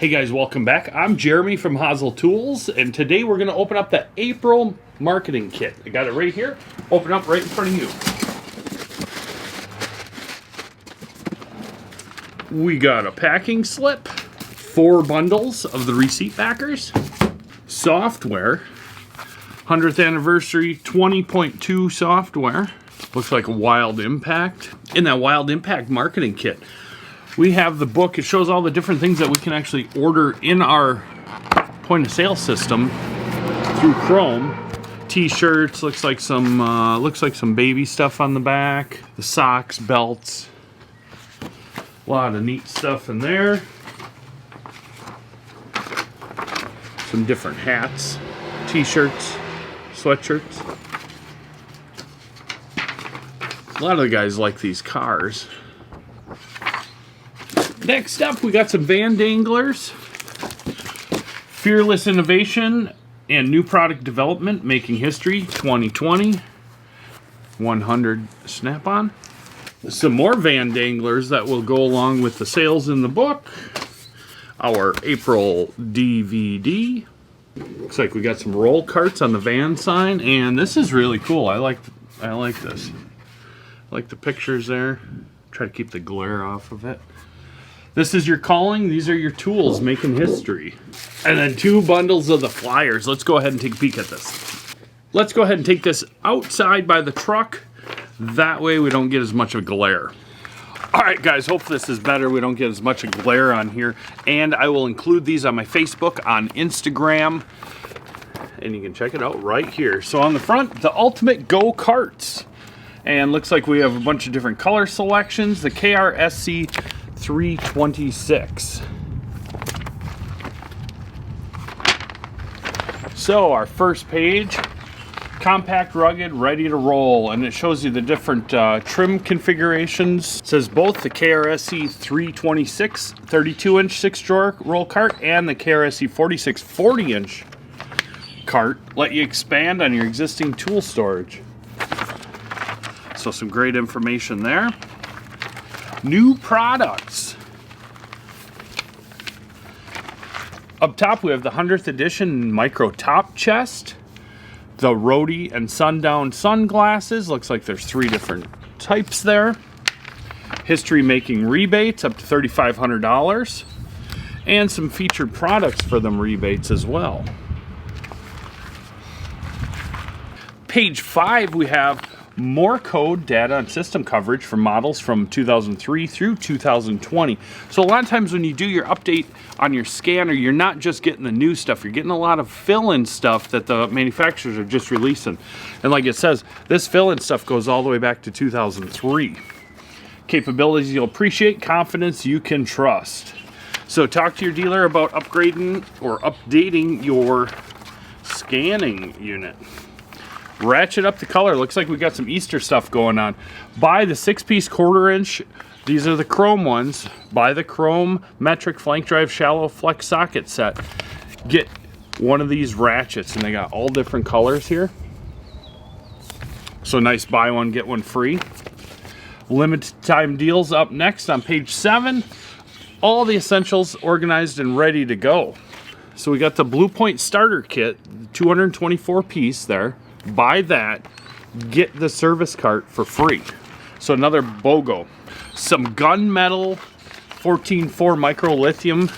Hey guys, welcome back. I'm Jeremy from Hazel Tools, and today we're going to open up the April marketing kit. I got it right here. Open up right in front of you. We got a packing slip, 4 bundles of the receipt backers, software, 100th anniversary 20.2 software. Looks like a Wild Impact. In that Wild Impact marketing kit, we have the book. It shows all the different things that we can actually order in our point of sale system through Chrome. T-shirts, looks like some baby stuff on the back. The socks, belts, a lot of neat stuff in there. Some different hats, T-shirts, sweatshirts. A lot of the guys like these cars. Next up, we got some van danglers. Fearless innovation and new product development, making history 2020. 100 snap-on. Some more van danglers that will go along with the sales in the book. Our April DVD. Looks like we got some roll carts on the van sign, and this is really cool. I like this. I like the pictures there. Try to keep the glare off of it. This is your calling. These are your tools, making history. And then 2 bundles of the flyers. Let's go ahead and take a peek at this. Let's go ahead and take this outside by the truck. That way we don't get as much of glare. All right, guys, hope this is better. We don't get as much glare on here. And I will include these on my Facebook, on Instagram. And you can check it out right here. So on the front, the Ultimate Go-Karts. And looks like we have a bunch of different color selections. The KRSC 326. So our first page, compact, rugged, ready to roll, and it shows you the different trim configurations. It says both the KRSC 326 32-inch 6-drawer roll cart and the KRSC 46 40-inch cart let you expand on your existing tool storage. So some great information there. New products. Up top we have the 100th edition micro top chest, the Roadie and Sundown sunglasses. Looks like there's 3 different types there. History making rebates up to $3,500, and some featured products for them rebates as well. Page 5 we have more code, data, and system coverage for models from 2003 through 2020. So a lot of times when you do your update on your scanner, you're not just getting the new stuff, you're getting a lot of fill-in stuff that the manufacturers are just releasing. And like it says, this fill-in stuff goes all the way back to 2003. Capabilities you'll appreciate, confidence you can trust. So talk to your dealer about upgrading or updating your scanning unit. Ratchet up the color. Looks like we got some Easter stuff going on. Buy the 6-piece 1/4-inch. These are the chrome ones. Buy the chrome metric flank drive shallow flex socket set. Get one of these ratchets, and they got all different colors here. So nice, buy one get one free. Limited time deals up next on page 7. All the essentials organized and ready to go. So we got the Blue Point starter kit, 224 piece there. Buy that, get the service cart for free. So another BOGO. Some gunmetal 14.4 micro lithium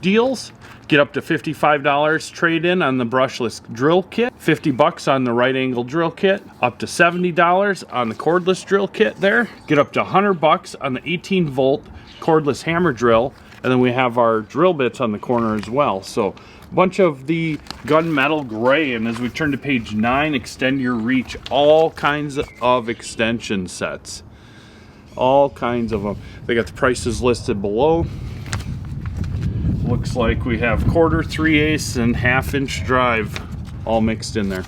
deals. Get up to $55 trade-in on the brushless drill kit. $50 on the right angle drill kit. Up to $70 on the cordless drill kit there. Get up to $100 on the 18-volt cordless hammer drill. And then we have our drill bits on the corner as well. So a bunch of the gunmetal gray. And as we turn to page 9, extend your reach. All kinds of extension sets. All kinds of them. They got the prices listed below. Looks like we have 1/4, 3/8, and 1/2-inch drive all mixed in there.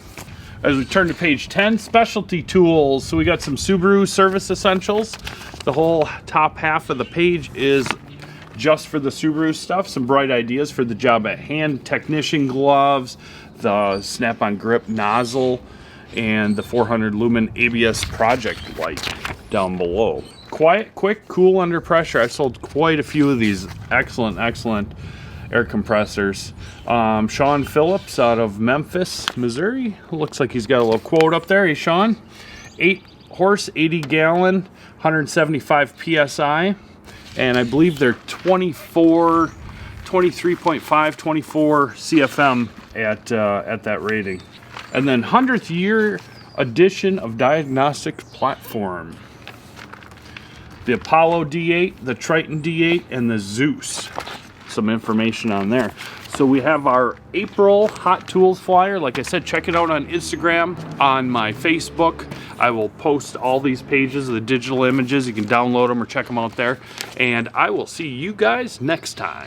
As we turn to page 10, specialty tools. So we got some Subaru service essentials. The whole top half of the page is just for the Subaru stuff. Some bright ideas for the job at hand. Technician gloves, the snap-on grip nozzle, and the 400 lumen ABS project light down below. quiet, quick, cool under pressure. I sold quite a few of these. Excellent, excellent air compressors. Sean Phillips out of Memphis, Missouri. Looks like he's got a little quote up there. Hey, Sean. 8 horse, 80 gallon, 175 PSI. And I believe they're 23.5, 24 CFM at that rating. And then 100th year edition of diagnostic platform. The Apollo D8, the Triton D8, and the Zeus. Some information on there. So we have our April Hot Tools flyer. Like I said, check it out on Instagram, on my Facebook. I will post all these pages of the digital images. You can download them or check them out there. And I will see you guys next time.